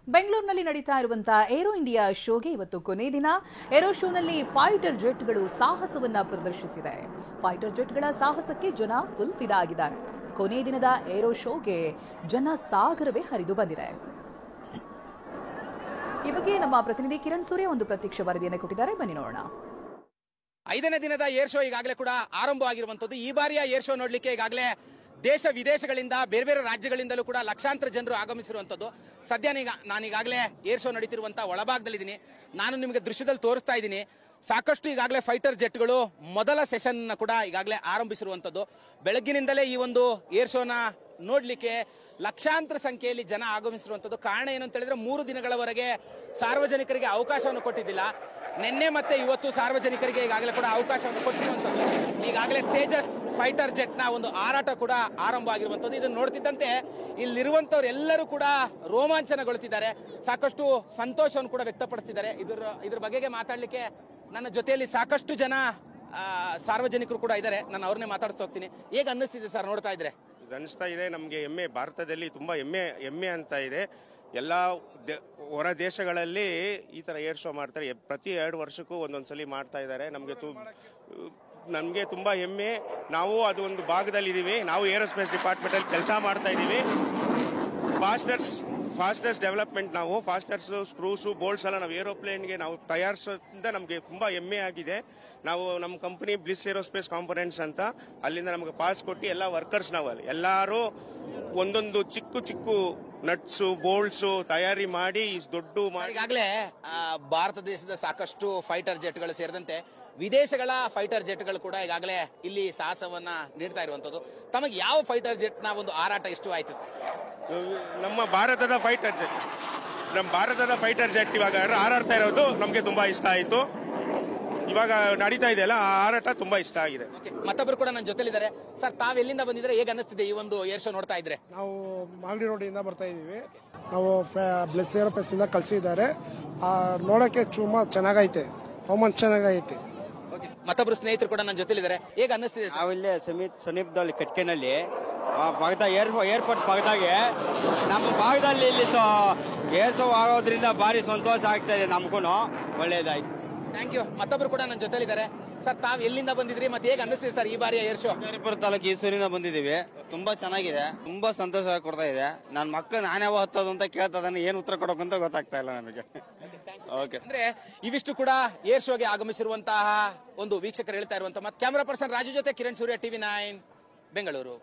ಬೆಂಗಳೂರಿನಲ್ಲಿ ನಡೀತಾ ಇರುವಂತಹ ಏರೋ ಇಂಡಿಯಾ ಶೋಗೆ ಇವತ್ತು ಕೊನೆ ದಿನ. ಏರೋ ಶೋನಲ್ಲಿ ಫೈಟರ್ ಜೆಟ್ಗಳು ಸಾಹಸವನ್ನ ಪ್ರದರ್ಶಿಸಿದೆ. ಫೈಟರ್ ಜೆಟ್ಗಳ ಸಾಹಸಕ್ಕೆ ಜನ ಫುಲ್ ಫಿದಾ ಆಗಿದ್ದಾರೆ. ಕೊನೆ ದಿನದ ಏರೋ ಶೋಗೆ ಜನ ಸಾಗರವೇ ಹರಿದು ಬಂದಿದೆ. ಈ ಬಗ್ಗೆ ನಮ್ಮ ಪ್ರತಿನಿಧಿ ಕಿರಣ್ ಸೂರ್ಯ ಒಂದು ಪ್ರತ್ಯಕ್ಷ ವರದಿಯನ್ನು ಕೊಟ್ಟಿದ್ದಾರೆ. ಬನ್ನಿ ನೋಡೋಣ. 5ನೇ ದಿನದ ಏರ್ ಶೋ ಈಗಾಗಲೇ ಕೂಡ ಆರಂಭವಾಗಿರುವಂತದ್ದು. ಈ ಬಾರಿಯ ಏರ್ ಶೋ ನೋಡ್ಲಿಕ್ಕೆ ಈಗಾಗಲೇ ದೇಶ ವಿದೇಶಗಳಿಂದ ಬೇರೆ ಬೇರೆ ರಾಜ್ಯಗಳಿಂದಲೂ ಕೂಡ ಲಕ್ಷಾಂತರ ಜನರು ಆಗಮಿಸಿರುವಂತದ್ದು. ಸದ್ಯ ನಾನೀಗಾಗಲೇ ಏರ್ ಶೋ ನಡೀತಿರುವಂತಹ ಒಳಭಾಗದಲ್ಲಿದ್ದೀನಿ. ನಾನು ನಿಮಗೆ ದೃಶ್ಯದಲ್ಲಿ ತೋರಿಸ್ತಾ ಇದ್ದೀನಿ. ಸಾಕಷ್ಟು ಈಗಾಗಲೇ ಫೈಟರ್ ಜೆಟ್ಗಳು ಮೊದಲ ಸೆಷನ್ ಕೂಡ ಈಗಾಗಲೇ ಆರಂಭಿಸಿರುವಂತದ್ದು. ಬೆಳಗ್ಗಿನಿಂದಲೇ ಈ ಒಂದು ಏರ್ ಶೋನ ನೋಡ್ಲಿಕ್ಕೆ ಲಕ್ಷಾಂತರ ಸಂಖ್ಯೆಯಲ್ಲಿ ಜನ ಆಗಮಿಸಿರುವಂತದ್ದು. ಕಾರಣ ಏನು ಅಂತ ಹೇಳಿದ್ರೆ 3 ದಿನಗಳವರೆಗೆ ಸಾರ್ವಜನಿಕರಿಗೆ ಅವಕಾಶವನ್ನು ಕೊಟ್ಟಿದ್ದಿಲ್ಲ. ನಿನ್ನೆ ಮತ್ತೆ ಇವತ್ತು ಸಾರ್ವಜನಿಕರಿಗೆ ಈಗಾಗಲೇ ಕೂಡ ಅವಕಾಶವನ್ನು ಕೊಟ್ಟಿರುವಂತದ್ದು. ಈಗಾಗಲೇ ತೇಜಸ್ ಫೈಟರ್ ಜೆಟ್ ನ ಒಂದು ಹಾರಾಟ ಕೂಡ ಆರಂಭ ಆಗಿರುವಂತದ್ದು. ಇದನ್ನು ನೋಡ್ತಿದ್ದಂತೆ ಇಲ್ಲಿರುವಂತವ್ರು ಎಲ್ಲರೂ ಕೂಡ ರೋಮಾಂಚನಗೊಳ್ಳುತ್ತಿದ್ದಾರೆ. ಸಾಕಷ್ಟು ಸಂತೋಷವನ್ನು ಕೂಡ ವ್ಯಕ್ತಪಡಿಸಿದ್ದಾರೆ. ಇದ್ರ ಬಗೆಗೆ ಮಾತಾಡ್ಲಿಕ್ಕೆ ನನ್ನ ಜೊತೆಯಲ್ಲಿ ಸಾಕಷ್ಟು ಜನ ಸಾರ್ವಜನಿಕರು ಕೂಡ ಇದ್ದಾರೆ. ನಾನು ಅವ್ರನ್ನೇ ಮಾತಾಡ್ತಾ ಹೋಗ್ತೀನಿ. ಹೇಗೆ ಅನ್ನಿಸ್ತಿದೆ ಸರ್ ನೋಡ್ತಾ ಇದ್ರೆ? ಅನಿಸ್ತಾ ಇದೆ ನಮಗೆ ಹೆಮ್ಮೆ, ಭಾರತದಲ್ಲಿ ತುಂಬಾ ಹೆಮ್ಮೆ ಅಂತ ಇದೆ. ಎಲ್ಲ ಹೊರ ದೇಶಗಳಲ್ಲಿ ಈ ತರ ಏರ್ ಶೋ ಮಾಡ್ತಾರೆ. ಪ್ರತಿ 2 ವರ್ಷಕ್ಕೂ ಒಂದೊಂದ್ಸಲಿ ಮಾಡ್ತಾ ಇದ್ದಾರೆ. ನಮಗೆ ತುಂಬಾ ಹೆಮ್ಮೆ. ನಾವು ಅದು ಒಂದು ಭಾಗದಲ್ಲಿ ಇದೀವಿ. ನಾವು ಏರೋಸ್ಪೇಸ್ ಡಿಪಾರ್ಟ್ಮೆಂಟ್ ಅಲ್ಲಿ ಕೆಲಸ ಮಾಡ್ತಾ ಇದೀವಿ. ಫಾಸ್ಟ್ನೆಸ್ ಡೆವಲಪ್ಮೆಂಟ್, ನಾವು ಫಾಸ್ಟ್ನೆಸ್ ಸ್ಕ್ರೂಸು ಬೋಲ್ಟ್ಸ್ ಎಲ್ಲ ನಾವು ಏರೋಪ್ಲೇನ್ಗೆ ನಾವು ತಯಾರಿಸೋದ್ರಿಂದ ನಮಗೆ ತುಂಬಾ ಹೆಮ್ಮೆ ಆಗಿದೆ. ನಾವು ನಮ್ಮ ಕಂಪನಿ ಬ್ಲಿಸ್ ಏರೋಸ್ಪೇಸ್ ಕಾಂಪೊನೆಂಟ್ಸ್ ಅಂತ, ಅಲ್ಲಿಂದ ನಮಗೆ ಪಾಸ್ ಕೊಟ್ಟು ಎಲ್ಲ ವರ್ಕರ್ಸ್ ನಾವು ಅಲ್ಲಿ ಎಲ್ಲರೂ ಒಂದೊಂದು ಚಿಕ್ಕ ನಟ್ಸು ಬೋಲ್ಟ್ಸು ತಯಾರಿ ಮಾಡಿ ದೊಡ್ಡ ಈಗಾಗಲೇ ಭಾರತ ದೇಶದ ಸಾಕಷ್ಟು ಫೈಟರ್ ಜೆಟ್ಗಳು ಸೇರಿದಂತೆ ವಿದೇಶಗಳ ಫೈಟರ್ ಜೆಟ್ಗಳು ಕೂಡ ಈಗಾಗಲೇ ಇಲ್ಲಿ ಸಾಹಸವನ್ನ ನೀಡ್ತಾ ಇರುವಂತದ್ದು. ತಮಗೆ ಯಾವ ಫೈಟರ್ ಜೆಟ್ ನ ಒಂದು ಹಾರಾಟ ಇಷ್ಟ ಆಯ್ತು ಸರ್? ನಮ್ಮ ಭಾರತದ ಫೈಟರ್ ಜೆಟ್ ಇವಾಗ ಹಾರಾಡ್ತಾ ಇರೋದು ನಮಗೆ ತುಂಬಾ ಇಷ್ಟ ಆಯ್ತು. ಇವಾಗ ನಡೀತಾ ಇದೆಯಲ್ಲ, ಆ ಹಾರಾಟ ತುಂಬಾ ಇಷ್ಟ ಆಗಿದೆ. ಮತ್ತೊಬ್ಬರು ಕೂಡ ನನ್ನ ಜೊತೆಲಿದ್ದಾರೆ. ಸರ್, ತಾವ್ ಎಲ್ಲಿಂದ ಬಂದಿದ್ರೆ, ಹೇಗೆ ಅನ್ನಿಸ್ತಿದೆ ಈ ಒಂದು ಏರ್ ಶೋ ನೋಡ್ತಾ ಇದ್ರೆ? ನಾವು ಮಾಗಡಿ ರೋಡಿಂದ ಬರ್ತಾ ಇದೀವಿ. ನಾವು ಬ್ಲಿಸ್ ಏರೋಸ್ಪೇಸ್ ಇಂದ ಕಳಿಸಿದ್ದಾರೆ. ನೋಡಕ್ಕೆ ತುಂಬಾ ಚೆನ್ನಾಗೈತೆ, ರೋಮಾಂಚ ಚೆನ್ನಾಗೈತೆ. ಮತ್ತೊಬ್ರು ಸ್ನೇಹಿತರು ಕೂಡ ನನ್ನ ಜೊತೆಲಿದ್ದಾರೆ. ಹೇಗೆ ಅನ್ನಿಸ್ತಿದೆ? ನಾವಿಲ್ಲೇ ಸಮೀಪದಲ್ಲಿ ಕಟ್ಕೆನಲ್ಲಿ ಏರ್ಪೋರ್ಟ್ ಪಕ್ಕದಾಗೆ ನಮ್ಮ ಭಾಗದಲ್ಲಿ ಇಲ್ಲಿ ಏರ್ ಶೋ ಆಗೋದ್ರಿಂದ ಭಾರಿ ಸಂತೋಷ ಆಗ್ತಾ ಇದೆ. ನಮಗೂ ಒಳ್ಳೇದಾಯ್ತು. Thank you. ಮತ್ತೊಬ್ರು ಕೂಡ ನನ್ನ ಜೊತೆಲಿದ್ದಾರೆ. ಸರ್, ತಾವ್ ಎಲ್ಲಿಂದ ಬಂದಿದ್ರಿ ಮತ್ತೆ ಹೇಗೆ ಅನ್ನಿಸ್ತಿದೆ ಸರ್ ಈ ಬಾರಿಯ ಏರ್ ಶೋ? ಶಿಕಾರಿಪುರ ತಾಲೂಕು ಈಸೂರಿಂದ ಬಂದಿದ್ದೀವಿ. ತುಂಬಾ ಚೆನ್ನಾಗಿದೆ, ತುಂಬಾ ಸಂತೋಷ ಕೊಡ್ತಾ ಇದೆ. ನನ್ನ ಮಕ್ಕಳು ನಾನ್ಯಾವ ಹತ್ತೋದು ಅಂತ ಕೇಳ್ತದಾನೆ, ಏನ್ ಉತ್ತರ ಕೊಡೋಕಂತ ಗೊತ್ತಾಗ್ತಾ ಇಲ್ಲ ನನಗೆ. ಅಂದ್ರೆ ಇವಿಷ್ಟು ಕೂಡ ಏರ್ ಶೋಗೆ ಆಗಮಿಸಿರುವಂತಹ ಒಂದು ವೀಕ್ಷಕರು ಹೇಳ್ತಾ ಇರುವಂತಹ. ಕ್ಯಾಮರಾ ಪರ್ಸನ್ ರಾಜು ಜೊತೆ ಕಿರಣ್ ಸೂರ್ಯ, TV9 ಬೆಂಗಳೂರು.